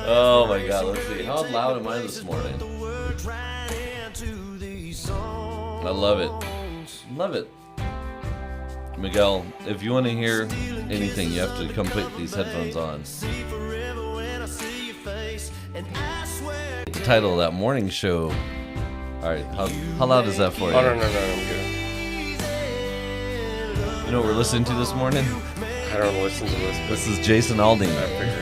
Oh my God, let's see. How loud am I this morning? I love it. Love it. Miguel, if you want to hear anything, you have to come put these headphones on. The title of that morning show. Alright, how loud is that for you? Oh, no, I'm good. You know what we're listening to this morning? I don't listen to this. This is Jason Aldean. I figured,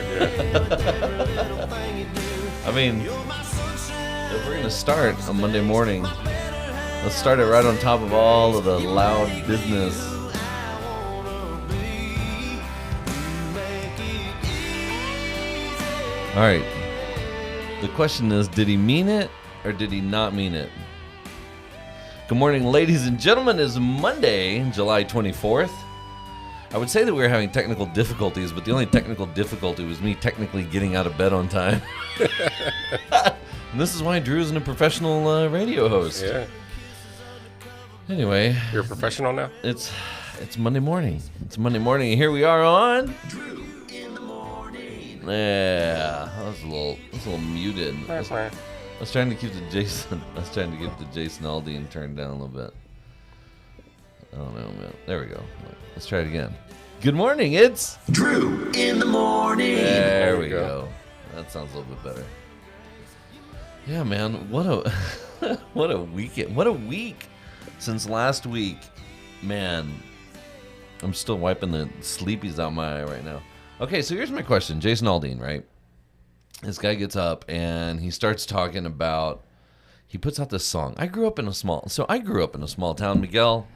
I mean, if we're going to start on Monday morning, let's start it right on top of all of the loud business. All right. The question is, did he mean it or did he not mean it? Good morning, ladies and gentlemen. It's Monday, July 24th. I would say that we were having technical difficulties, but the only technical difficulty was me technically getting out of bed on time. And this is why Drew isn't a professional radio host. Yeah. Anyway. You're a professional now? It's Monday morning. It's Monday morning, and here we are on Drew in the morning. Yeah, that was a little muted. I was trying to keep the Jason Aldean turned down a little bit. I don't know, man. There we go. Let's try it again. Good morning, it's Drew in the morning. There we go. That sounds a little bit better. Yeah, man. What a weekend. What a week since last week. Man, I'm still wiping the sleepies out my eye right now. Okay, so here's my question. Jason Aldean, right? This guy gets up and he starts talking about, he puts out this song. I grew up in a small town, Miguel.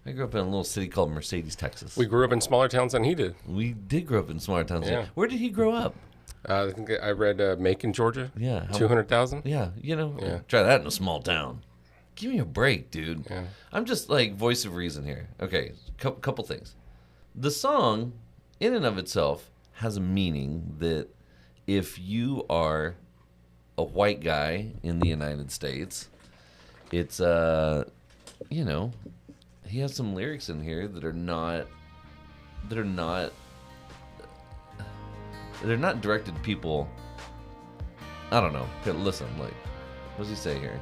I grew up in a little city called Mercedes, Texas. We grew up in smaller towns than he did. We did grow up in smaller towns. Yeah. Where did he grow up? I think I read Macon, Georgia. Yeah. 200,000? Yeah, Yeah. Try that in a small town. Give me a break, dude. Yeah. I'm just like voice of reason here. Okay, couple things. The song, in and of itself, has a meaning that if you are a white guy in the United States, it's he has some lyrics in here that are not directed to people. I don't know. Okay, listen, like, what does he say here?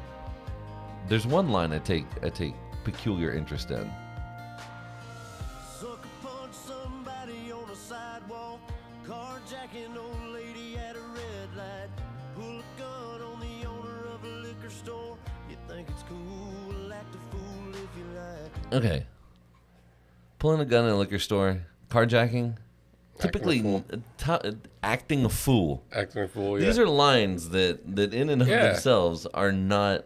There's one line I take peculiar interest in. Sucker punch somebody on a sidewalk, carjacking old lady at a red light, pull a gun on the owner of a liquor store. You think it's cool, act a fool if you like. Okay. Pulling a gun in a liquor store, carjacking, typically acting a fool. Acting a fool, yeah. These are lines that in and of themselves are not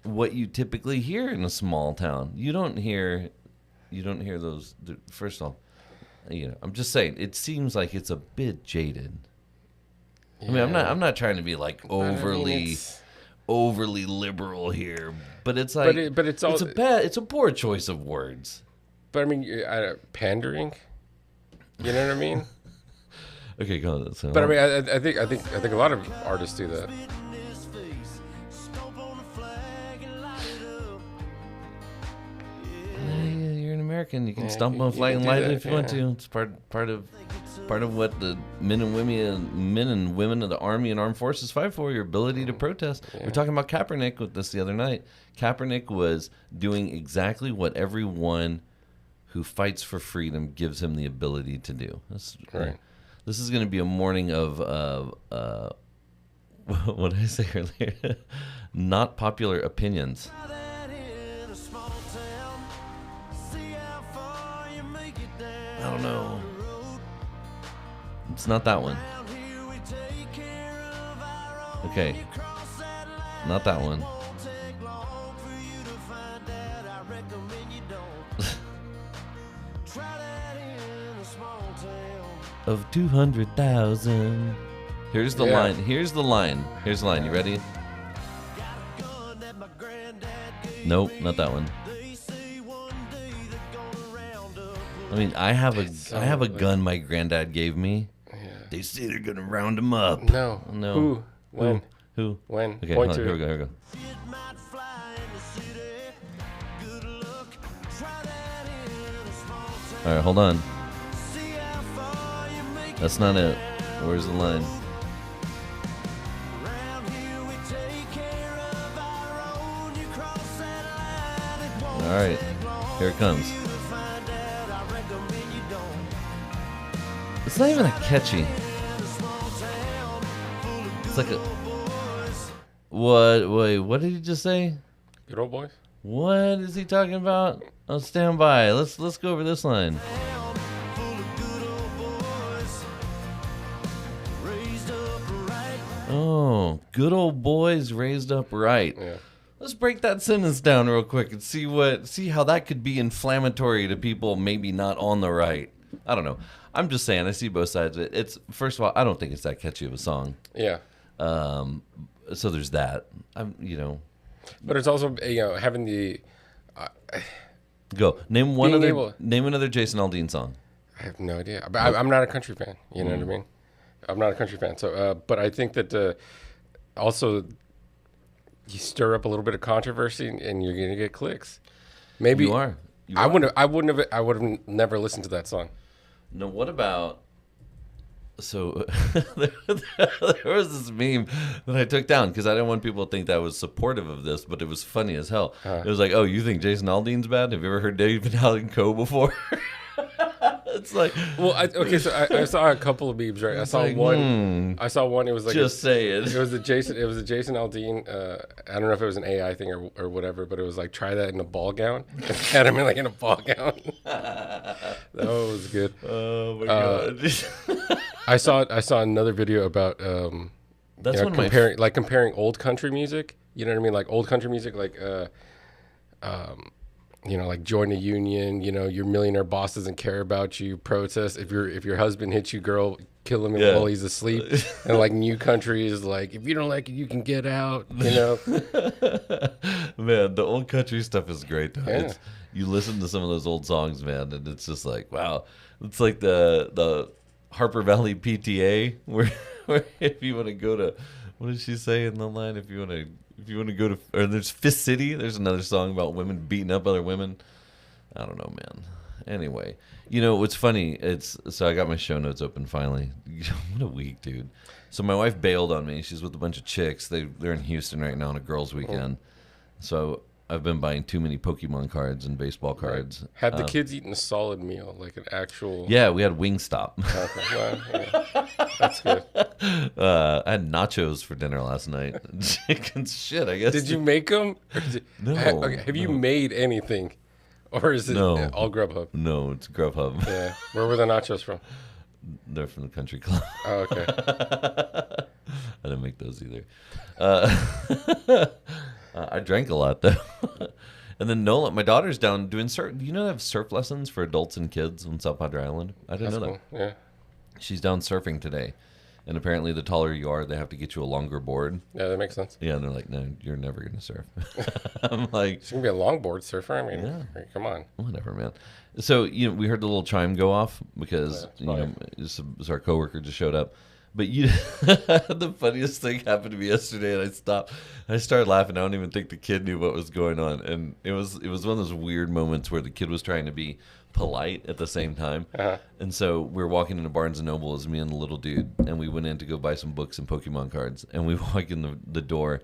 what you typically hear in a small town. You don't hear those. First of all, I'm just saying, it seems like it's a bit jaded. Yeah. I mean, I'm not trying to be like overly liberal here, but it's like, it's a poor choice of words. But I mean, pandering. You know what I mean? Okay, go on. So, but I mean, I think a lot of artists do that. You're an American. You can stomp on a flag and light it if you want to. It's part of what the men and women of the Army and Armed Forces fight for. Your ability to protest. We were talking about Kaepernick with this the other night. Kaepernick was doing exactly what everyone who fights for freedom gives him the ability to do. That's right. This is going to be a morning of what did I say earlier? Not popular opinions. I don't know. It's not that one. Okay. Not that one. Of 200,000. Here's the line. Here's the line. You ready? Nope, not that one. I mean, I have a gun my granddad gave me. Yeah. They say they're gonna round him up. No. Who? When? Who? When? Okay, hold on. Here we go. All right, hold on. That's not it. Where's the line? right. Here it comes. It's not even that catchy. It's like a... What? Wait, what did he just say? Good old boys. What is he talking about? Oh, stand by. Let's go over this line. Oh, good old boys raised up right. Yeah. Let's break that sentence down real quick and see how that could be inflammatory to people maybe not on the right. I don't know. I'm just saying I see both sides of it. It's first of all, I don't think it's that catchy of a song. Yeah. So there's that. But it's also having the. Go name Being name another Jason Aldean song. I have no idea. But I'm not a country fan. You know what I mean? I'm not a country fan. So, but I think that also you stir up a little bit of controversy and you're gonna get clicks. Maybe You are. I would have never listened to that song. No, what about... So there was this meme that I took down because I didn't want people to think that I was supportive of this, but it was funny as hell. It was like, oh, you think Jason Aldean's bad? Have you ever heard David Allen Coe before? It's like... Well, so I saw a couple of memes, right? I saw one. I saw one. It was like just say it. It was a Jason Aldean. I don't know if it was an AI thing or whatever, but it was like try that in a ball gown. Had him in a ball gown. That was good. Oh my god! I saw another video about That's one of comparing old country music. You know what I mean? Like old country music, like like join a union. Your millionaire boss doesn't care about you. Protest if your husband hits you, girl, kill him while he's asleep. And like new country is like, if you don't like it, you can get out. Man, the old country stuff is great. Though. Yeah. You listen to some of those old songs, man, and it's just like, wow. It's like the Harper Valley PTA, where if you want to go to, what did she say in the line? If you want to go to, or there's Fist City. There's another song about women beating up other women. I don't know, man. Anyway, what's funny? So I got my show notes open finally. What a week, dude. So my wife bailed on me. She's with a bunch of chicks. They're in Houston right now on a girls' weekend. So I've been buying too many Pokemon cards and baseball cards. Have the kids eaten a solid meal, like an actual? Yeah, we had Wingstop. Okay, well, yeah. That's good. I had nachos for dinner last night. Chicken shit, I guess. Did you make them? No. Have you made anything, or is it all Grubhub? No, it's Grubhub. Yeah. Where were the nachos from? They're from the country club. Oh, okay. I didn't make those either. I drank a lot though. And then Nola, my daughter's down doing surf. Do you know they have surf lessons for adults and kids on South Padre Island? I didn't know cool. that. Yeah. She's down surfing today. And apparently the taller you are, they have to get you a longer board. Yeah, that makes sense. Yeah, and they're like, no, you're never going to surf. I'm like... She's going to be a longboard surfer. I mean, yeah. Come on. Whatever, man. So, we heard the little chime go off because, our coworker just showed up. But the funniest thing happened to me yesterday, and I stopped. I started laughing. I don't even think the kid knew what was going on, and it was one of those weird moments where the kid was trying to be polite at the same time. And so we were walking into Barnes and Noble as me and the little dude, and we went in to go buy some books and Pokemon cards. And we walk in the door,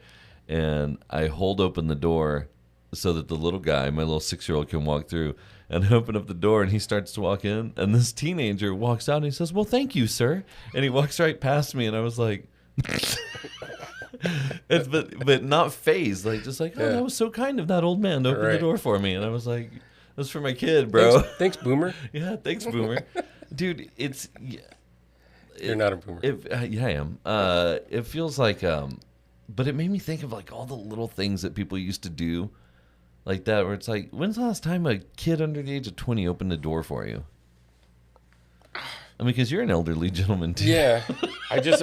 and I hold open the door so that the little guy, my little 6-year-old, can walk through. And I open up the door, and he starts to walk in, and this teenager walks out, and he says, "Well, thank you, sir." And he walks right past me, and I was like, but not phased, like just like, oh, that was so kind of that old man to open the door for me. And I was like, that's for my kid, bro. Thanks, Boomer. Yeah, thanks, Boomer. Dude, You're not a boomer. Yeah, I am. It feels like, but it made me think of like all the little things that people used to do. Like that, where it's like, when's the last time a kid under the age of 20 opened the door for you? I mean, because you're an elderly gentleman too. Yeah, I just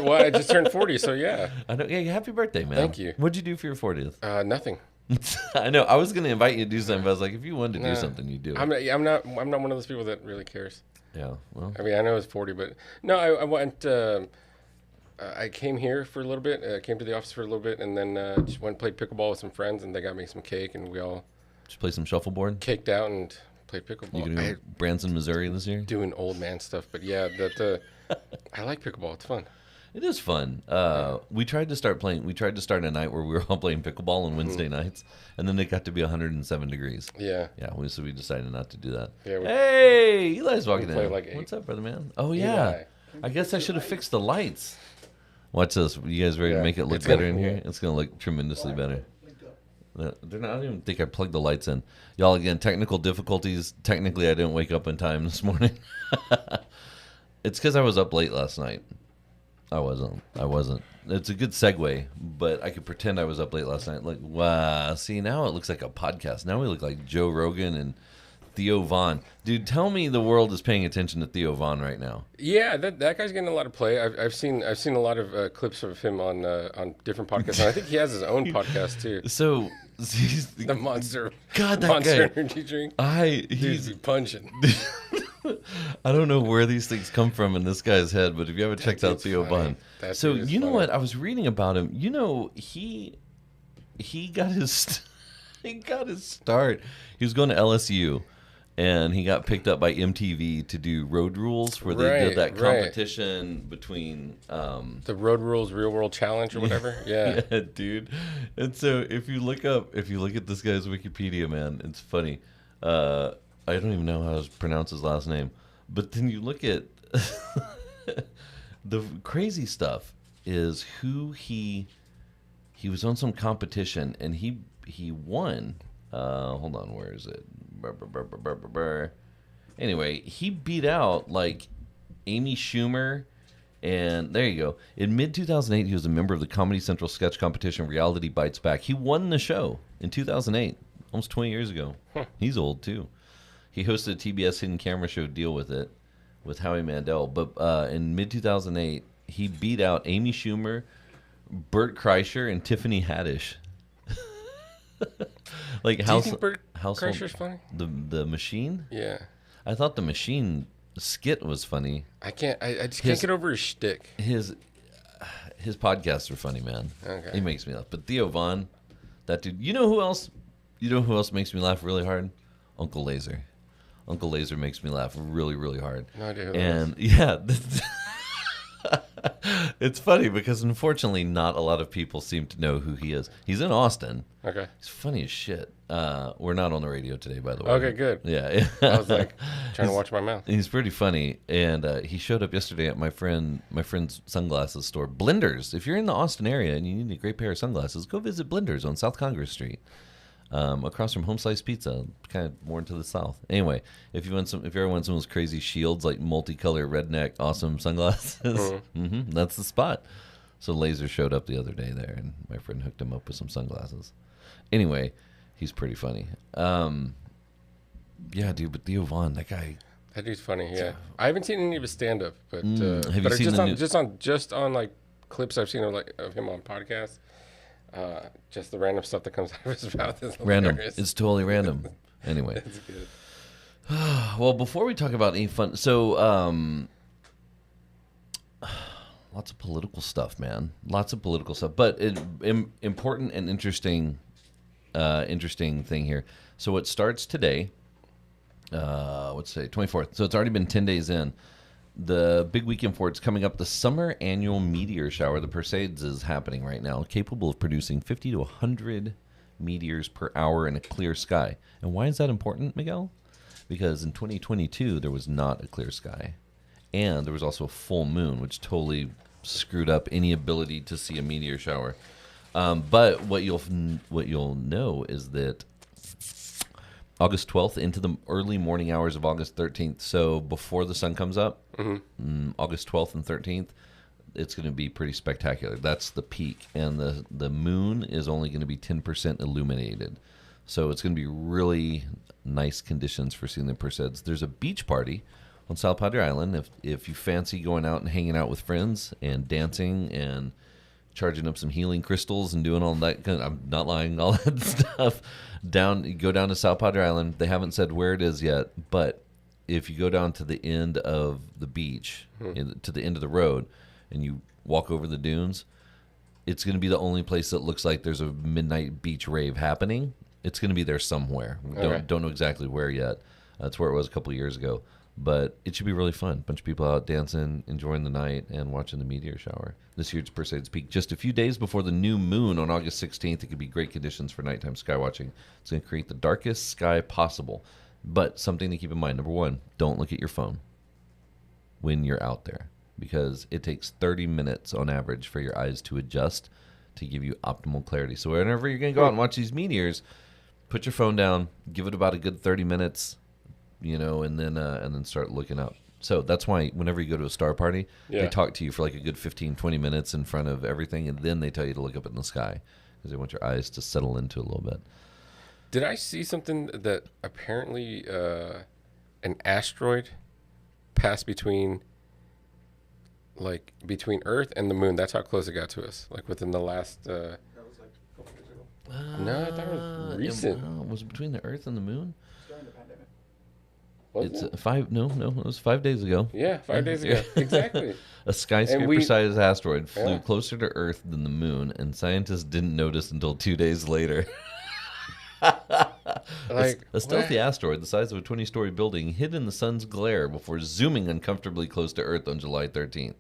turned 40, so yeah. I know. Yeah, happy birthday, man. Thank you. What'd you do for your 40th? Nothing. I know. I was gonna invite you to do something, but I was like, if you wanted to do something, you do it. I'm not one of those people that really cares. Yeah. Well. I mean, I know it's 40, but no, I went. I came here for a little bit. Came to the office for a little bit, and then just went and played pickleball with some friends, and they got me some cake, and we all just play some shuffleboard. Caked out and played pickleball. You gonna go Branson, Missouri this year? Doing old man stuff, but yeah, I like pickleball. It's fun. It is fun. We tried to start a night where we were all playing pickleball on Wednesday nights, and then it got to be 107 degrees. Yeah. Yeah, so we decided not to do that. Yeah, hey, Eli's walking play in. like 8. What's up, brother man? Oh, yeah. Eli. I guess I should have fixed the lights. Watch this. You guys ready to Yeah, make it look it's better gonna- in here? yeah. It's going to look tremendously better. They're not, I don't even think I plugged the lights in. Y'all, again, technical difficulties. Technically, I didn't wake up in time this morning. It's because I was up late last night. I wasn't. It's a good segue, but I could pretend I was up late last night. Like, wow. See, now it looks like a podcast. Now we look like Joe Rogan and Theo Vaughn. Dude, tell me the world is paying attention to Theo Vaughn right now. Yeah, that guy's getting a lot of play. I've seen a lot of clips of him on different podcasts, and I think he has his own podcast too. So, he's, The Monster God, that Monster guy. Energy drink. He's Dude's be punching. I don't know where these things come from in this guy's head, but if you haven't checked out dude's Theo funny. Vaughn, That so dude is you know funny. what I was reading about him. You know he got his he got his start. He was going to LSU, and he got picked up by MTV to do Road Rules, where they did that Right. competition between. The Road Rules Real World Challenge or whatever. Yeah. Yeah, dude. And so if you look at this guy's Wikipedia, man, it's funny. I don't even know how to pronounce his last name, but then you look at the crazy stuff is who he was on some competition and he won. Hold on, where is it? Anyway, he beat out like Amy Schumer. And there you go. In mid-2008, he was a member of the Comedy Central sketch competition Reality Bites Back. He won the show in 2008, almost 20 years ago. He's old, too. He hosted a TBS hidden camera show, Deal With It, with Howie Mandel. But in mid-2008, he beat out Amy Schumer, Bert Kreischer, and Tiffany Haddish. Like, Do you think Bert Kreischer's funny? The Machine? Yeah. I thought the Machine skit was funny. I just can't get over his shtick. His podcasts are funny, man. Okay. He makes me laugh. But Theo Vaughn, that dude. You know who else makes me laugh really hard? Uncle Laser. Uncle Laser makes me laugh really, really hard. No idea who that And yeah, it's funny because unfortunately not a lot of people seem to know who he is. He's in Austin. Okay. He's funny as shit. We're not on the radio today, by the way. Okay, good. Yeah. I was like trying to watch my mouth. He's pretty funny, and he showed up yesterday at my friend's sunglasses store, Blenders. If you're in the Austin area and you need a great pair of sunglasses, go visit Blenders on South Congress Street, across from Home Slice Pizza, kind of more into the south. Anyway, if you ever want some of those crazy shields, like multicolored redneck awesome sunglasses, that's the spot. So Laser showed up the other day there, and my friend hooked him up with some sunglasses. Anyway, he's pretty funny. Yeah, dude, but Theo Vaughn, that guy. That dude's funny. Yeah. I haven't seen any of his stand up, but Have you but seen just on like clips I've seen of him on podcasts. Just the random stuff that comes out of his mouth is Random. hilarious. It's totally random. Anyway. It's good. Well, before we talk about any fun, so lots of political stuff, man. Lots of political stuff, but important and interesting thing here. So it starts today. What's today? 24th. So it's already been 10 days in. The big weekend for it's coming up. The summer annual meteor shower, the Perseids, is happening right now, capable of producing 50 to 100 meteors per hour in a clear sky. And why is that important, Miguel? Because in 2022, there was not a clear sky. And there was also a full moon, which totally screwed up any ability to see a meteor shower. But what you'll know is that August 12th into the early morning hours of August 13th, so before the sun comes up, August 12th and 13th, it's going to be pretty spectacular. That's the peak, and the moon is only going to be 10% illuminated. So it's going to be really nice conditions for seeing the Perseids. There's a beach party on South Padre Island if you fancy going out and hanging out with friends and dancing and charging up some healing crystals and doing all that. I'm not lying, all that stuff. Go down to South Padre Island. They haven't said where it is yet, but if you go down to the end of the beach, to the end of the road, and you walk over the dunes, it's going to be the only place that looks like there's a midnight beach rave happening. It's going to be there somewhere. We don't know exactly where yet. That's where it was a couple of years ago. But it should be really fun. Bunch of people out dancing, enjoying the night, and watching the meteor shower. This year's Perseids peak just a few days before the new moon on August 16th. It could be great conditions for nighttime sky watching. It's going to create the darkest sky possible. But something to keep in mind. Number one, don't look at your phone when you're out there, because it takes 30 minutes on average for your eyes to adjust to give you optimal clarity. So whenever you're going to go out and watch these meteors, put your phone down, give it about a good 30 minutes, and then start looking up. So that's why whenever you go to a star party, they talk to you for like a good 15, 20 minutes in front of everything, and then they tell you to look up in the sky because they want your eyes to settle into a little bit. Did I see something that apparently an asteroid passed between Earth and the moon? That's how close it got to us. Like within the last. That was like a couple years ago. No, I thought it was recent. Was it between the Earth and the moon? It's during the pandemic. Wasn't It's it? 5. No, it was 5 days ago. Yeah, 5 days ago. Exactly. A skyscraper-sized asteroid flew Yeah. closer to Earth than the moon, and scientists didn't notice until 2 days later. A stealthy asteroid the size of a 20-story building hid in the sun's glare before zooming uncomfortably close to Earth on July 13th.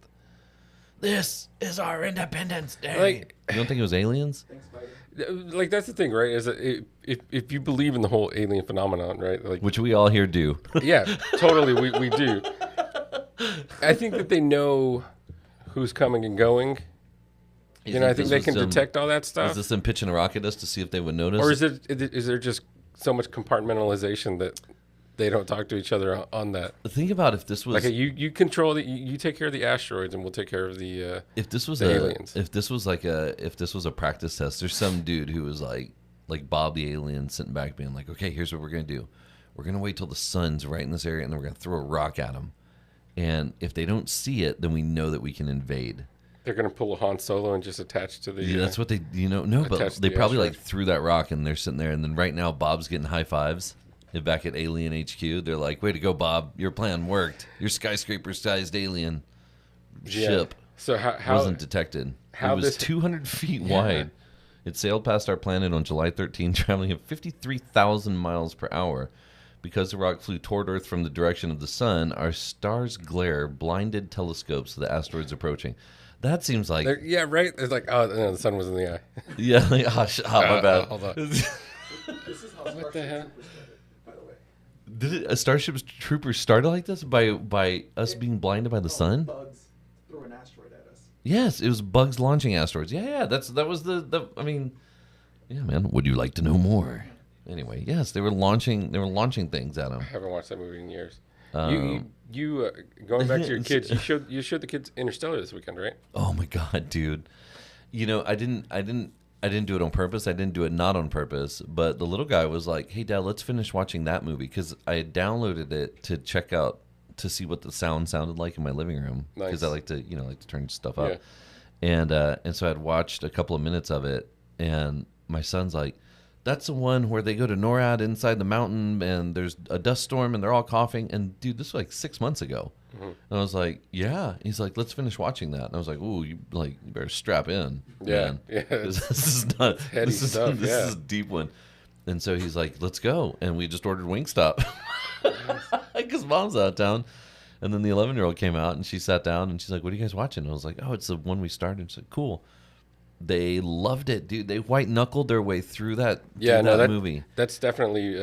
This is our Independence Day. You don't think it was aliens? Thanks, Biden. Like that's the thing, right? Is that if you believe in the whole alien phenomenon, right? Like, Which we all here do. yeah, totally, we do. I think that they know who's coming and going. I think they can detect all that stuff. Is this them pitching a rocket at us to see if they would notice? Or is there just so much compartmentalization that they don't talk to each other on that? Think about if this was Like you control you take care of the asteroids and we'll take care of the if this was the aliens. If this was a practice test. There's some dude who was like Bob the alien sitting back being like, okay, here's what we're gonna do. We're gonna wait till the sun's right in this area and then we're gonna throw a rock at them. And if they don't see it, then we know that we can invade. They're gonna pull a Han Solo and just attach to the. Yeah, that's what they. No, but attached to they the probably asteroid. threw that rock and they're sitting there. And then right now, Bob's getting high fives. Back at Alien HQ, they're like, "Way to go, Bob! Your plan worked. Your skyscraper-sized alien ship So how wasn't detected. how It was this- 200 feet wide. It sailed past our planet on July 13, traveling at 53,000 miles per hour. Because the rock flew toward Earth from the direction of the sun, our star's glare blinded telescopes of the asteroids approaching. That seems like yeah, right. It's like, oh no, the sun was in the eye. yeah, like, my bad. Hold on. This is how What the hell? Starship Troopers started, by the way. Did a Starship Troopers started like this by us being blinded by the sun? Bugs threw an asteroid at us. Yes, it was bugs launching asteroids. Yeah, that was the. I mean, yeah, man. Would you like to know more? Anyway, yes, they were launching things at them. I haven't watched that movie in years. Um, You going back to your kids, you showed the kids Interstellar this weekend, right? Oh my god, dude! I didn't do it on purpose. I didn't do it not on purpose. But the little guy was like, "Hey, Dad, let's finish watching that movie," because I had downloaded it to check out to see what the sound sounded like in my living room because Nice. I like to turn stuff up. Yeah. And so I'd watched a couple of minutes of it, and my son's like, "That's the one where they go to NORAD inside the mountain, and there's a dust storm, and they're all coughing." And dude, this was like 6 months ago. And I was like, "Yeah." He's like, "Let's finish watching that." And I was like, "Ooh, you better strap in." Yeah, man. yeah. 'Cause this is not heady stuff, This yeah. is a deep one. And so he's like, "Let's go," and we just ordered Wingstop because Mom's out of town. And then the 11-year-old came out, and she sat down, and she's like, "What are you guys watching?" And I was like, "Oh, it's the one we started." She's like, "Cool." They loved it, dude. They white knuckled their way through that, that movie, That's definitely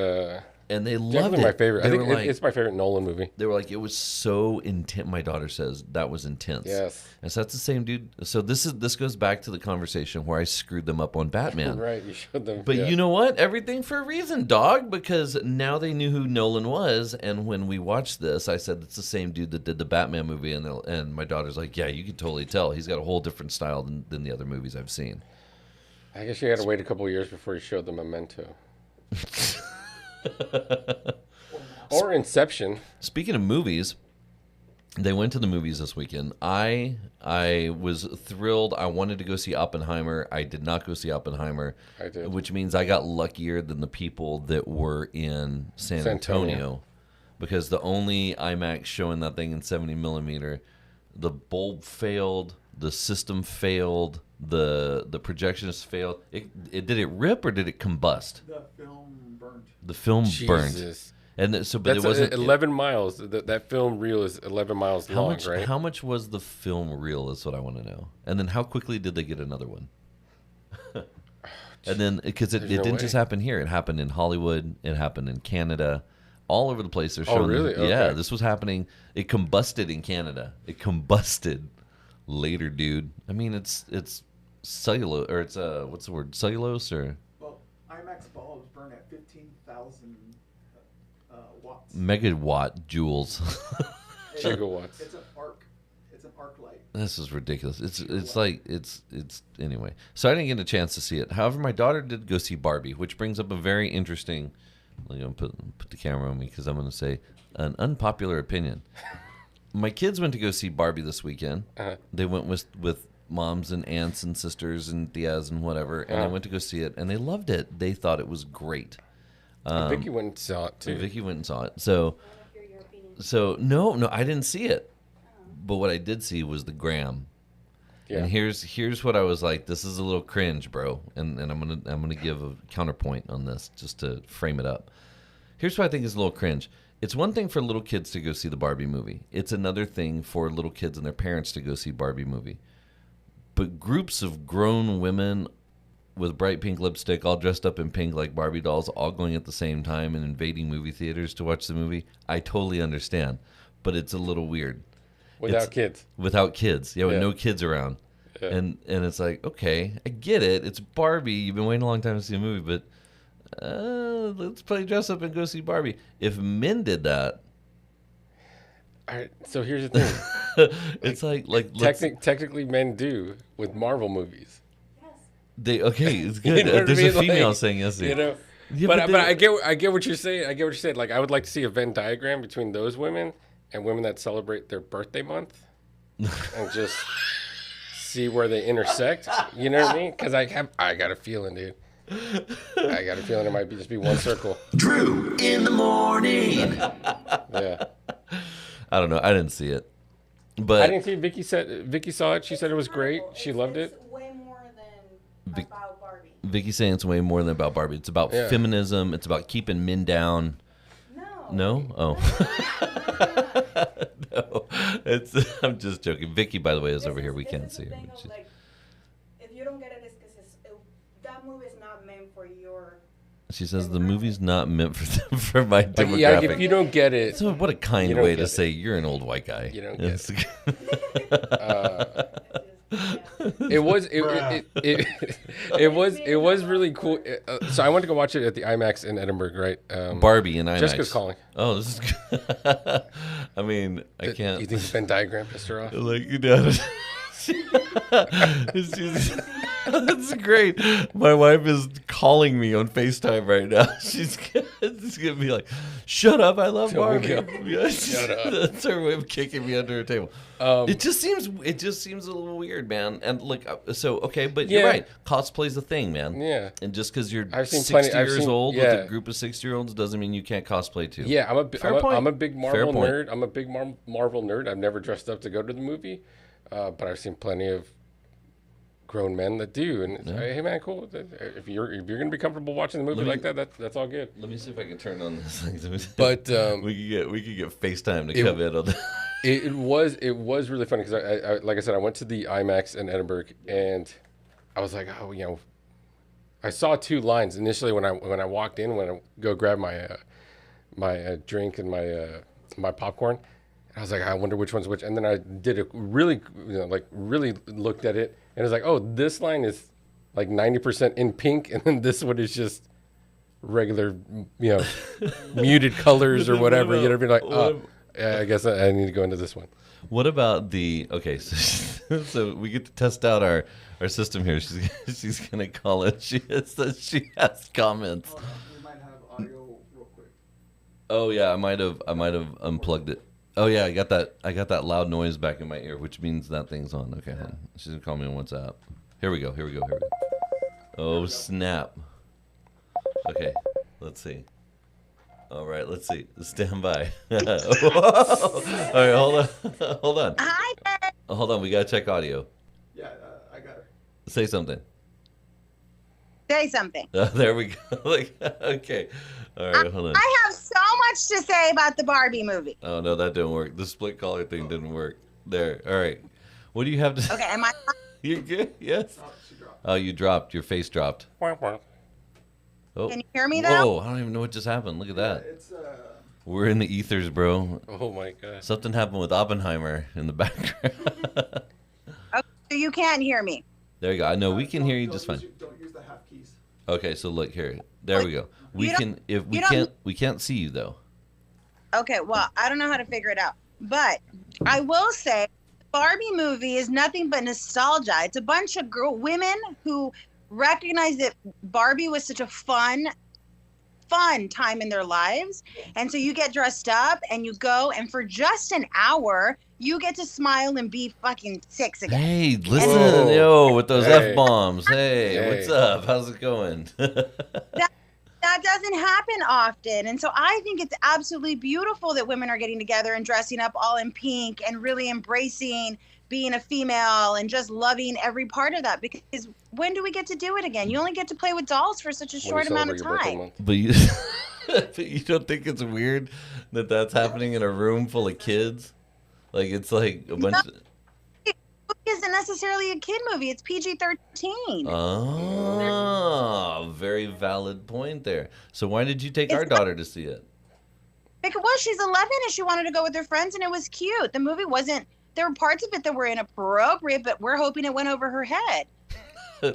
and they loved definitely it. my favorite. They I think were like, it's my favorite Nolan movie. they were like, it was so intense. My daughter says that was intense. Yes. And so that's the same dude. So this goes back to the conversation where I screwed them up on Batman. Right, you showed them. But yeah. you know what? Everything for a reason, dog, because now they knew who Nolan was. And when we watched this, I said, it's the same dude that did the Batman movie. And my daughter's like, yeah, you can totally tell. He's got a whole different style than the other movies I've seen. I guess you had to wait a couple of years before you showed them Memento. Or Inception. Speaking of movies, they went to the movies this weekend. I was thrilled. I wanted to go see Oppenheimer. I did not go see Oppenheimer. I did. Which means I got luckier than the people that were in San Antonio. Because the only IMAX showing that thing in 70 millimeter, the bulb failed, the system failed, the projectionist failed. Did it rip or did it combust? The film burnt. The film burnt. Jesus. But it wasn't 11 miles. That film reel is 11 miles how long, much. right? How much was the film reel? Is what I want to know. And then how quickly did they get another one? And then because it There's no didn't way. just happen here. It happened in Hollywood. It happened in Canada. All over the place. They're showing. really? Yeah, Okay. this was happening. It combusted in Canada. It combusted later, dude. I mean, it's cellulose, or it's what's the word? Cellulose, or Well, IMAX bulbs burn at 15,000 watts. megawatt joules. Gigawatts. It's an arc. It's an arc light. This is ridiculous. It's like it's anyway. So I didn't get a chance to see it. However, my daughter did go see Barbie, which brings up a very interesting. I'm gonna put the camera on me because I'm gonna say an unpopular opinion. My kids went to go see Barbie this weekend. Uh-huh. They went with moms and aunts and sisters and tias and whatever, and they went to go see it, and they loved it. They thought it was great. Vicky went and saw it too. Vicky went and saw it. So no, I didn't see it. But what I did see was the gram. Yeah. And here's what I was like, this is a little cringe, bro. And I'm gonna give a counterpoint on this just to frame it up. Here's what I think is a little cringe. It's one thing for little kids to go see the Barbie movie. It's another thing for little kids and their parents to go see Barbie movie. But groups of grown women with bright pink lipstick, all dressed up in pink like Barbie dolls, all going at the same time and invading movie theaters to watch the movie, I totally understand. But it's a little weird. Without kids. Without kids. Yeah, with Yeah. no kids around. Yeah. And it's like, okay, I get it. It's Barbie. You've been waiting a long time to see a movie, but let's play dress up and go see Barbie. If men did that, All right, so here's the thing. it's like let's, Technically, men do with Marvel movies. it's good. You know what I There's mean? a female Like, saying yes. You know, Yeah, but but I get what you're saying. I get what you're saying. Like, I would like to see a Venn diagram between those women and women that celebrate their birthday month, and just see where they intersect. You know what I mean? Because I got a feeling, dude. I got a feeling it might just be one circle. Drew in the morning. Yeah. I don't know. I didn't see it, I but didn't see Vicky saw it. She said it was great. She loved it. It's way more than Vic- about Barbie. Vicky's saying it's way more than about Barbie. It's about Yeah. feminism. It's about keeping men down. No. No? Oh. No. I'm just joking. Vicky, by the way, is over here. We can't see her. Thing but of, she's- like, if you don't get it, it's because that movie is not meant for your. She says the movie's not meant for my Like, demographic. yeah, if you don't get it, So what a kind You don't way to get it. say you're an old white guy. You don't get It's- it was really cool. So I went to go watch it at the IMAX in Edinburgh, right? Barbie and IMAX. Jessica's calling. Oh, this is good. I mean, I can't. You think the Venn diagram pissed her off? Like, you know, that's great. My wife is calling me on FaceTime right now. She's gonna be like, "Shut up! I love There we Barbie." go. Yeah, Shut up. That's her way of kicking me under a table. It just seems a little weird, man. And like, so okay, but you're Yeah. right. Cosplay's a thing, man. Yeah. And just because you're I've seen 60 plenty- I've years seen- old yeah. with a group of 60-year-olds doesn't mean you can't cosplay too. Yeah, I'm a big Fair Marvel point. nerd. I'm a big Marvel nerd. I've never dressed up to go to the movie, but I've seen plenty of grown men that do. And hey, man, cool. If you're gonna be comfortable watching the movie Let me- like that, that's all good. Let me see if I can turn on this thing. But we could get FaceTime to come in on that. it was really funny because I like I said, I went to the IMAX in Edinburgh and I was like, oh, you know, I saw two lines initially when I walked in, when I go grab my my drink and my popcorn. I was like, I wonder which one's which. And then I did a really, really looked at it and it was like, oh, this line is like 90% in pink, and then this one is just regular, muted colors or whatever. You know, be like, yeah, I guess I need to go into this one. What about so we get to test out our system here. She's gonna call it. She has comments. We might have audio real quick. Oh yeah, I might have unplugged it. Oh yeah, I got that loud noise back in my ear, which means that thing's on. Okay, hold on. She's gonna call me on WhatsApp. Here we go. Oh snap. Okay, let's see. All right, let's see. Stand by. All right, hold on. Hi, Ben. Hold on, we gotta check audio. Yeah, I got her. Say something. Say something. There we go. Okay. All right, hold on. I have so much to say about the Barbie movie. Oh no, that didn't work. The split collar thing didn't work. There. All right. What do you have to? Okay, am I? You're good. Yes. Oh, she dropped. Oh, you dropped. Your face dropped. Oh. Can you hear me though? Whoa! I don't even know what just happened. Look at that. It's We're in the ethers, bro. Oh my god. Something happened with Oppenheimer in the background. Okay, so you can't hear me. There you go. I know we can hear you just fine. Don't use the half keys. Okay, so look here. There we go. We You don't- can if we you don't- can't see you though. Okay, well, I don't know how to figure it out. But I will say the Barbie movie is nothing but nostalgia. It's a bunch of women who recognize that Barbie was such a fun time in their lives. And so you get dressed up and you go, and for just an hour, you get to smile and be fucking 6 again. Hey, listen, Whoa. yo, with those Hey. F-bombs. Hey, Hey. what's up? How's it going? That doesn't happen often. And so I think it's absolutely beautiful that women are getting together and dressing up all in pink and really embracing being a female and just loving every part of that. Because when do we get to do it again? You only get to play with dolls for such a short amount of time. But you, but you don't think it's weird that that's happening in a room full of kids? Like it's like a bunch. It isn't necessarily a kid movie. It's PG-13. Oh, very valid point there. So why did you take our It's not- daughter to see it? Because, well, she's 11 and she wanted to go with her friends, and it was cute. The movie wasn't. There were parts of it that were inappropriate, but we're hoping it went over her head.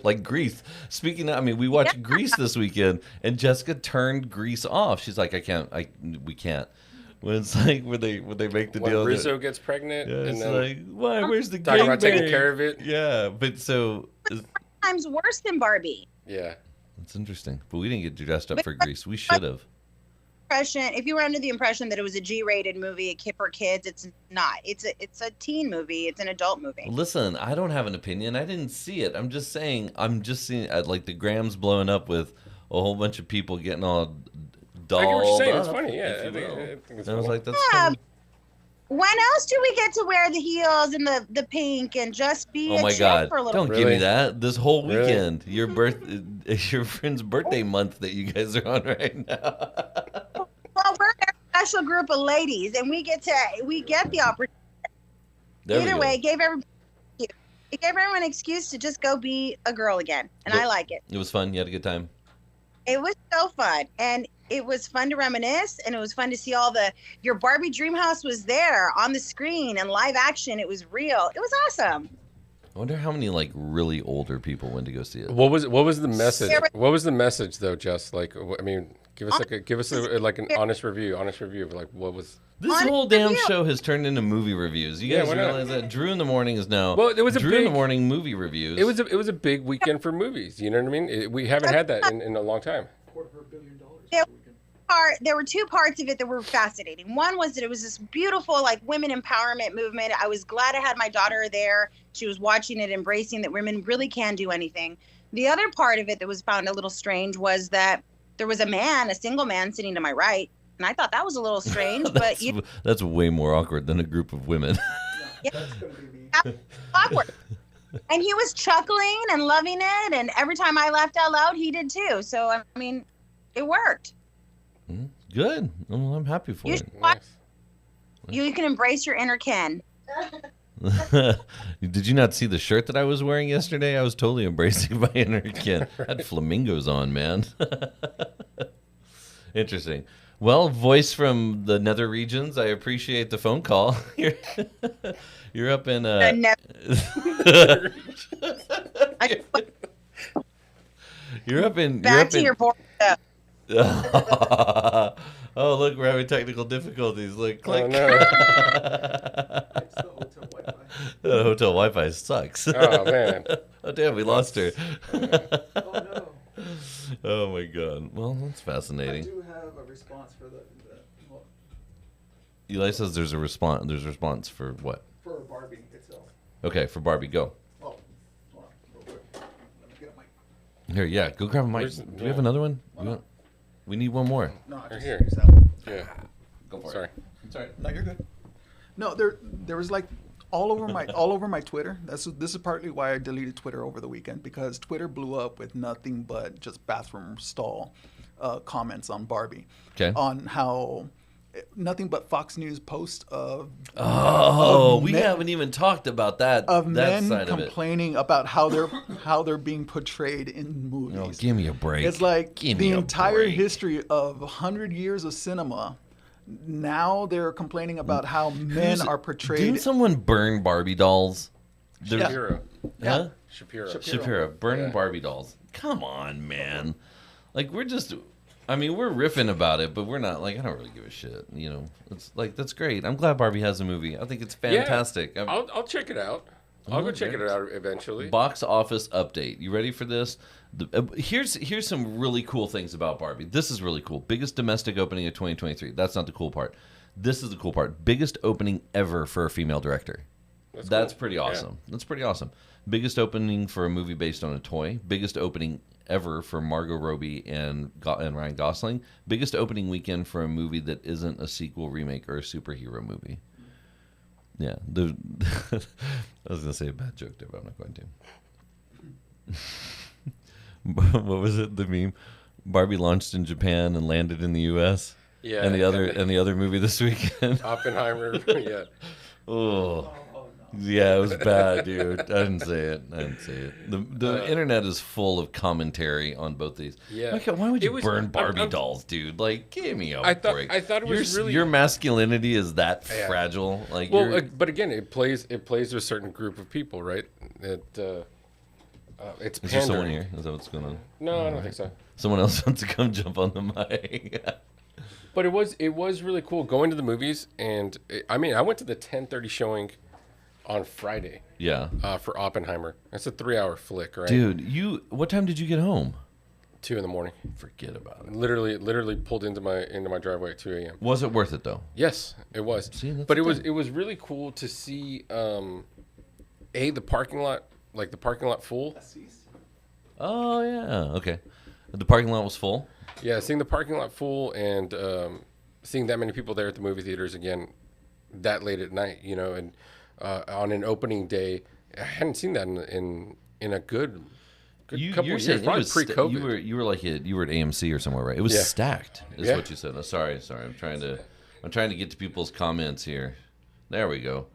Like Grease. Speaking of, I mean, we watched Grease this weekend, and Jessica turned Grease off. She's like, we can't. When it's like where they make the When deal. Rizzo gets pregnant, Yeah, and it's then like, why? Where's the talking about taking gangbang? care of it. Yeah, but so Times worse than Barbie. Yeah. it's interesting. But we didn't get dressed up for Grease. We should have. If you were under the impression that it was a G-rated movie, a kid for kids, it's not. It's a teen movie. It's an adult movie. Listen, I don't have an opinion. I didn't see it. I'm just saying. I'm just seeing like the Grams blowing up with a whole bunch of people getting all dolled I get what you're saying. It's up, funny. Yeah. if you I think will. it's And I was funny. like, that's Yeah. kind of, When else do we get to wear the heels and the pink and just be oh a my chick God! for a little Don't bit? give me Really? that. This whole Really? weekend, your friend's birthday month that you guys are on right now. Well, we're a special group of ladies, and we get the opportunity. There we Either go. way, it gave everyone an excuse to just go be a girl again, and I like it. It was fun. You had a good time. It was so fun, and it was fun to reminisce, and it was fun to see your Barbie dream house was there on the screen and live action. It was real. It was awesome. I wonder how many like really older people went to go see it. What was the message? There was- What was the message though, Jess? Like, I mean, give us an honest review of like what was. This Honest whole damn review. show has turned into movie reviews. You Yeah, guys why not? realize that Drew in the Morning is now. Well, it was a Drew in the big- Morning movie reviews. It was a big weekend for movies. You know what I mean? We haven't had that in a long time. $250 million. Yeah. There were two parts of it that were fascinating. One was that it was this beautiful, like, women empowerment movement. I was glad I had my daughter there. She was watching it, embracing that women really can do anything. The other part of it that was found a little strange was that there was a single man sitting to my right, and I thought that was a little strange. But that's way more awkward than a group of women. That's going to be me. awkward. And he was chuckling and loving it, and every time I laughed out loud, he did too. So I mean, it worked. Good. Well, I'm happy for You it. should watch. Nice. You can embrace your inner Ken. Did you not see the shirt that I was wearing yesterday? I was totally embracing my inner Ken. I had flamingos on, man. Interesting. Well, voice from the nether regions, I appreciate the phone call. You're up in You're up in Back to your board. Oh, look, we're having technical difficulties. Look, click. Oh, no. It's the hotel Wi-Fi. The hotel Wi-Fi sucks. Oh man. Oh, damn, we lost her. Oh no. Oh, my God. Well, that's I fascinating. do have a response for well, Eli says there's a response. There's a response for what? for Barbie itself. Okay, for Barbie, go. Oh, hold on, real quick. Let me get my. Here, yeah, go grab a mic. Where's- Do we have another one? We need one more. No, I just Here. use that one. Yeah. Go for Sorry. it. Sorry. No, you're good. No, there was like all over my Twitter. This is partly why I deleted Twitter over the weekend, because Twitter blew up with nothing but just bathroom stall comments on Barbie. Okay. On how nothing but Fox News posts of We haven't even talked about that. of that men side of it. complaining about how they're being portrayed in movies. Oh, give me a break. It's like Give me the a entire break. history of 100 years of cinema. Now they're complaining about how men are portrayed. Didn't someone burn Barbie dolls? There- Shapiro. Huh? Shapiro. Shapiro burning Yeah. Barbie dolls. Come on, man. Like we're riffing about it, but we're not like I don't really give a shit. You know, it's like that's great. I'm glad Barbie has a movie. I think it's fantastic. Yeah, I'll check it out. I'll go check it out eventually. Box office update. You ready for this? Here's some really cool things about Barbie. This is really cool. Biggest domestic opening of 2023. That's not the cool part. This is the cool part. Biggest opening ever for a female director. That's cool. pretty awesome. Yeah. That's pretty awesome. Biggest opening for a movie based on a toy. Biggest opening ever for Margot Robbie and Ryan Gosling. Biggest opening weekend for a movie that isn't a sequel, remake, or a superhero movie. Yeah. I was going to say a bad joke there, but I'm not going to. What was it? The meme? Barbie launched in Japan and landed in the U.S. Yeah. And the other movie this weekend. Oppenheimer. Yeah. Oh. Yeah, it was bad, dude. I didn't say it. The internet is full of commentary on both these. Yeah. Okay, why would you burn Barbie I'm- dolls, dude? Like, give me a break. I thought it was really your masculinity is that fragile. Like, well, but again, it plays to a certain group of people, right? It's is there someone pandering. here? Is that what's going on? No, I don't think so. Someone else wants to come jump on the mic. But it was really cool going to the movies, and I went to the 10:30 showing on Friday. Yeah. For Oppenheimer. It's a 3-hour flick, right? Dude, what time did you get home? 2 a.m. Forget about it. Literally pulled into my driveway at 2 a.m. Was it worth it though? Yes, it was. See, that's but the it was thing. it was really cool to see the parking lot, like the parking lot full. Oh yeah. Okay. The parking lot was full. Yeah, seeing the parking lot full and seeing that many people there at the movie theaters again that late at night, you know, and on an opening day, I hadn't seen that in a good couple of years, probably pre-COVID. You were at AMC or somewhere, right? It was Yeah. stacked, is Yeah. what you said. Oh, sorry. I'm trying to get to people's comments here. There we go.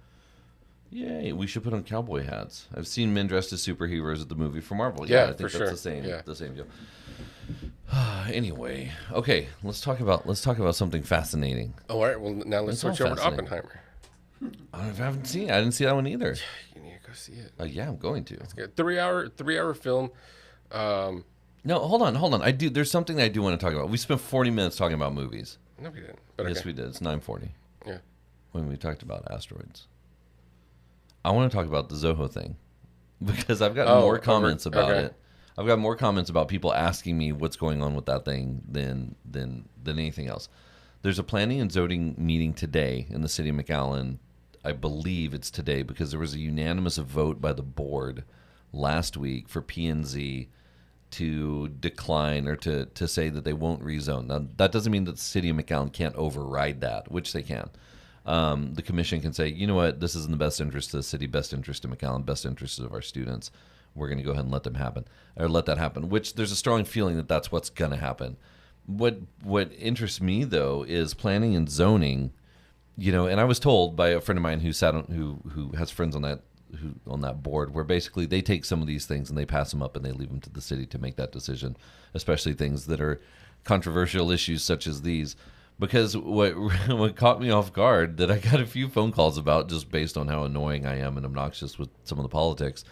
Yay! We should put on cowboy hats. I've seen men dressed as superheroes at the movie for Marvel. Yeah, I think for that's sure. the same. Yeah. The same deal. Anyway, okay. Let's talk about something fascinating. Oh, all right. Well, now let's It's switch all over to fascinating. Oppenheimer. I didn't see that one either. You need to go see it. Yeah, I'm going to. It's good. 3-hour film. No, hold on. There's something I do want to talk about. We spent 40 minutes talking about movies. No, we didn't. But Yes, okay. we did. It's 9:40 Yeah. when we talked about asteroids. I want to talk about the Zoho thing because I've got more comments about it. I've got more comments about people asking me what's going on with that thing than anything else. There's a planning and zoning meeting today in the city of McAllen. I believe it's today because there was a unanimous vote by the board last week for P&Z to decline or to say that they won't rezone. Now, that doesn't mean that the city of McAllen can't override that, which they can. The commission can say, you know what, this is in the best interest of the city, best interest of McAllen, best interest of our students. We're going to go ahead and let that happen, which there's a strong feeling that that's what's going to happen. What interests me, though, is planning and zoning, you know, and I was told by a friend of mine who has friends on that board, where basically they take some of these things and they pass them up and they leave them to the city to make that decision, especially things that are controversial issues such as these. Because what caught me off guard that I got a few phone calls about just based on how annoying I am and obnoxious with some of the politics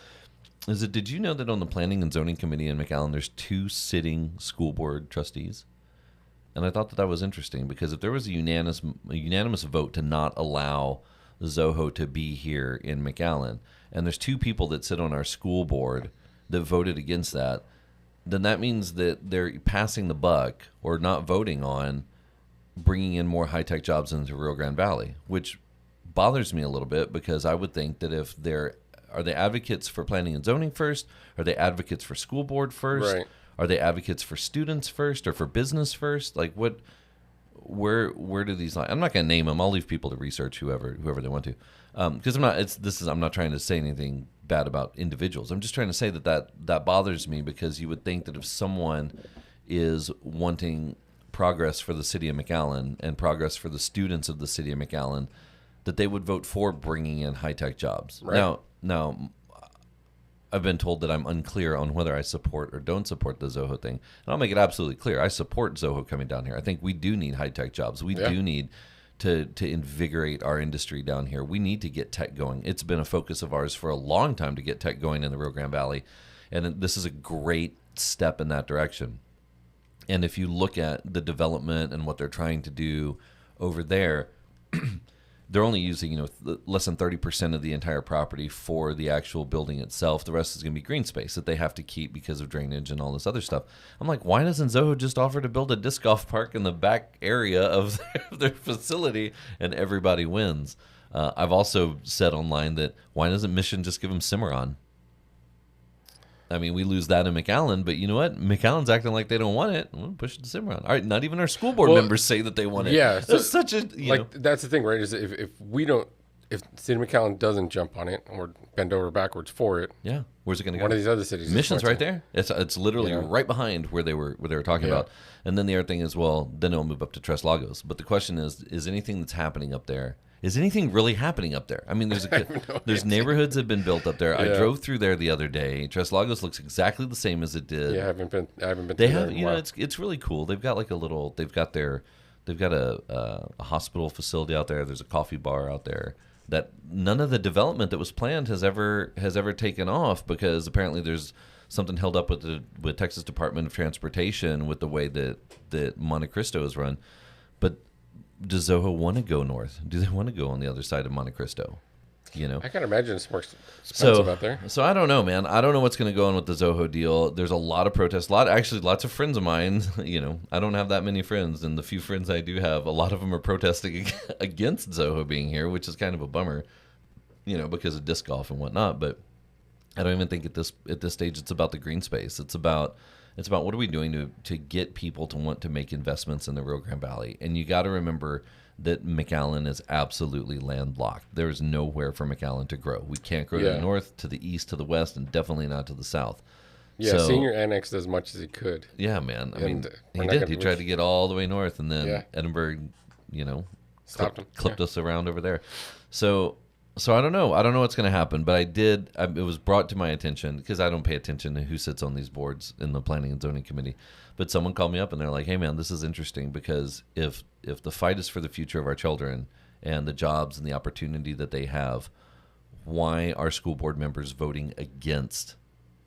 is that, did you know that on the Planning and Zoning Committee in McAllen there's 2 sitting school board trustees? And I thought that was interesting because if there was a unanimous vote to not allow Zoho to be here in McAllen, and there's 2 people that sit on our school board that voted against that, then that means that they're passing the buck or not voting on bringing in more high-tech jobs into Rio Grande Valley, which bothers me a little bit because I would think that if are they advocates for planning and zoning first? Are they advocates for school board first? Right. Are they advocates for students first or for business first? Like where do these lie? I'm not going to name them. I'll leave people to research whoever they want to. Because I'm not trying to say anything bad about individuals. I'm just trying to say that bothers me because you would think that if someone is wanting progress for the city of McAllen and progress for the students of the city of McAllen, that they would vote for bringing in high-tech jobs. Right. Now, I've been told that I'm unclear on whether I support or don't support the Zoho thing. And I'll make it absolutely clear. I support Zoho coming down here. I think we do need high-tech jobs. We do need to invigorate our industry down here. We need to get tech going. It's been a focus of ours for a long time to get tech going in the Rio Grande Valley. And this is a great step in that direction. And if you look at the development and what they're trying to do over there, they're only using, less than 30% of the entire property for the actual building itself. The rest is going to be green space that they have to keep because of drainage and all this other stuff. I'm like, why doesn't Zoho just offer to build a disc golf park in the back area of their facility and everybody wins? I've also said online that why doesn't Mission just give them Cimarron? I mean, we lose that in McAllen, but you know what? McAllen's acting like they don't want it. We'll push it to Cimarron. All right, not even our school board members say that they want it. Yeah, that's such a that's the thing, right? Is if City of McAllen doesn't jump on it or bend over backwards for it, yeah, where's it going to go? One of these other cities. Mission's right there. It's literally right behind where they were talking about. And then the other thing is, well, then it'll move up to Tres Lagos. But the question is anything that's happening up there? Is anything really happening up there? I mean, there's neighborhoods that have been built up there. Yeah. I drove through there the other day. Tres Lagos looks exactly the same as it did. Yeah, I haven't been. They have, it's really cool. They've got like they've got a hospital facility out there. There's a coffee bar out there. That none of the development that was planned has ever taken off because apparently there's something held up with Texas Department of Transportation with the way that Monte Cristo is run, but. Does Zoho want to go north? Do they want to go on the other side of Monte Cristo? I can imagine it's more expensive out there. So I don't know, man. I don't know what's going to go on with the Zoho deal. There's a lot of protests. Lots of friends of mine. I don't have that many friends, and the few friends I do have, a lot of them are protesting against Zoho being here, which is kind of a bummer, because of disc golf and whatnot. But I don't even think at this stage it's about the green space. It's about what are we doing to get people to want to make investments in the Rio Grande Valley. And you got to remember that McAllen is absolutely landlocked. There is nowhere for McAllen to grow. We can't grow to the north, to the east, to the west, and definitely not to the south. Yeah, Senior annexed as much as he could. Yeah, man. I mean, he did. He tried to get all the way north, and then Edinburgh, stopped him. Clipped us around over there. So I don't know. I don't know what's going to happen, but it was brought to my attention because I don't pay attention to who sits on these boards in the Planning and Zoning Committee. But someone called me up and they're like, hey, man, this is interesting because if the fight is for the future of our children and the jobs and the opportunity that they have, why are school board members voting against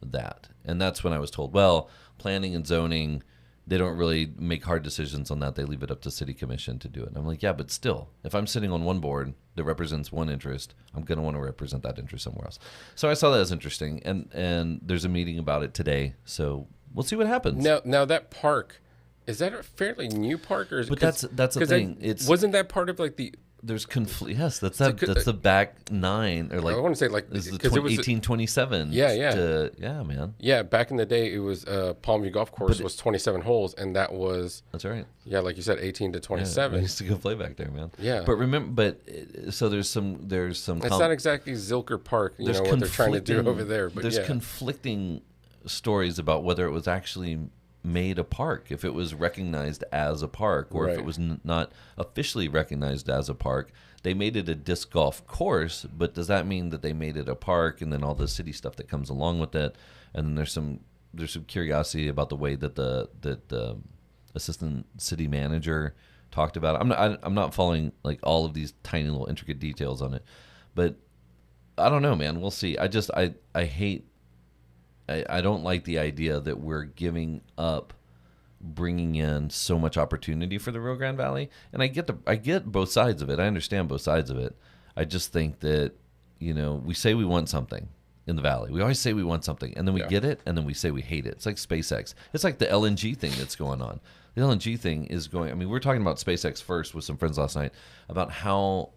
that? And that's when I was told, well, planning and zoning, they don't really make hard decisions on that. They leave it up to city commission to do it. And I'm like, yeah, but still, if I'm sitting on one board that represents one interest, I'm going to want to represent that interest somewhere else. So I saw that as interesting. And there's a meeting about it today. So we'll see what happens. Now that park, is that a fairly new park? Or is but that's the thing. Wasn't that part of like the... There's conflict. Yes, that's the back nine or like. I want to say like this is 1827. Yeah, man. Yeah, back in the day, it was Palmview Golf Course was 27 holes, and that was. That's right. Yeah, like you said, 18 to 27. I used to go play back there, man. Yeah, but remember, so there's some. It's not exactly Zilker Park. You know what they're trying to do over there, but there's conflicting stories about whether it was actually made a park, if it was recognized as a park, or if it was not officially recognized as a park. They made it a disc golf course, but does that mean that they made it a park and then all the city stuff that comes along with it? And then there's some curiosity about the way that the assistant city manager talked about it. I'm not following like all of these tiny little intricate details on it, but I don't know, man. We'll see. I don't like the idea that we're giving up bringing in so much opportunity for the Rio Grande Valley. And I get both sides of it. I understand both sides of it. I just think that, we say we want something in the valley. We always say we want something, and then we get it, and then we say we hate it. It's like SpaceX. It's like the LNG thing that's going on. The LNG thing is going, we were talking about SpaceX first with some friends last night about how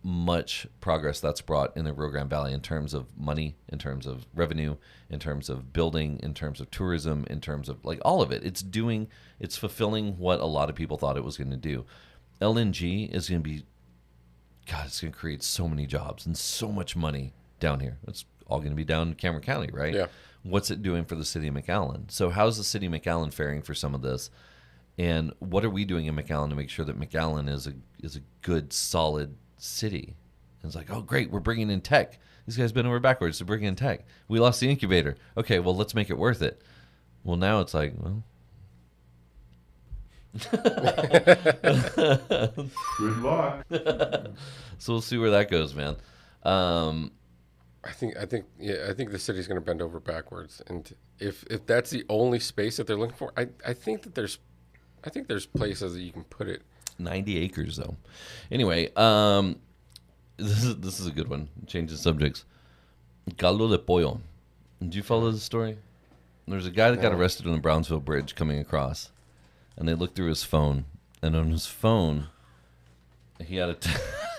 much progress that's brought in the Rio Grande Valley in terms of money, in terms of revenue, in terms of building, in terms of tourism, in terms of like all of it. It's fulfilling what a lot of people thought it was going to do. LNG is going to be, it's going to create so many jobs and so much money down here. It's all going to be down in Cameron County, right? Yeah. What's it doing for the city of McAllen? So how's the city of McAllen faring for some of this? And what are we doing in McAllen to make sure that McAllen is a good, solid city? And it's like, oh, great, we're bringing in tech. These guys bent over backwards to bring in tech. We lost the incubator. Okay, well, let's make it worth it. Well, now it's like, well. Good luck. So we'll see where that goes, man. I think the city's going to bend over backwards, and if that's the only space that they're looking for, I think there's places that you can put it. 90 acres, though. Anyway, this is a good one. Changes subjects. Caldo de pollo. Did you follow the story? There's a guy that got arrested on the Brownsville Bridge coming across, and they looked through his phone, and on his phone, he had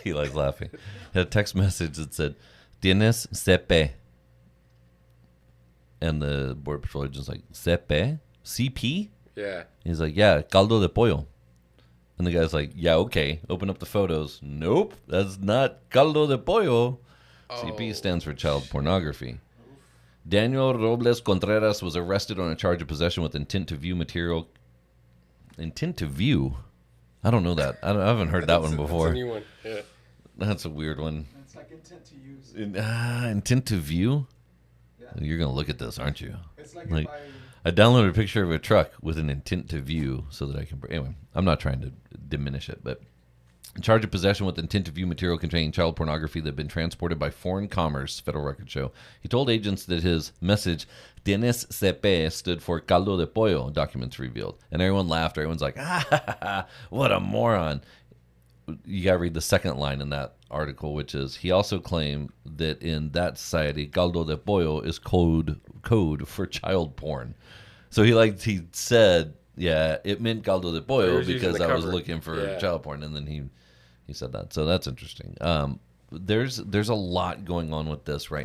he likes laughing. He had a text message that said, "Tienes CP." And the Border Patrol agent's like, "CP? CP?" Yeah. He's like, "Yeah, caldo de pollo." And the guy's like, "Yeah, okay. Open up the photos." Nope, that's not caldo de pollo. CP stands for child pornography. Daniel Robles Contreras was arrested on a charge of possession with intent to view material. Intent to view? I don't know that. I haven't heard that one before. That's a new one. Yeah. That's a weird one. It's like intent to use. Intent to view? Yeah. You're going to look at this, aren't you? It's like, Like, if I downloaded a picture of a truck with an intent to view so that I can... Anyway, I'm not trying to diminish it, but... In charge of possession with intent to view material containing child pornography that had been transported by foreign commerce, federal records show. He told agents that his message, "Tienes CP," stood for caldo de pollo, documents revealed. And everyone laughed. Everyone's like, what a moron. You got to read the second line in that article, which is, he also claimed that in that society, caldo de pollo is code for child porn. So he said, yeah, it meant caldo de pollo because I was looking for child porn. And then he said that. So that's interesting. There's a lot going on with this right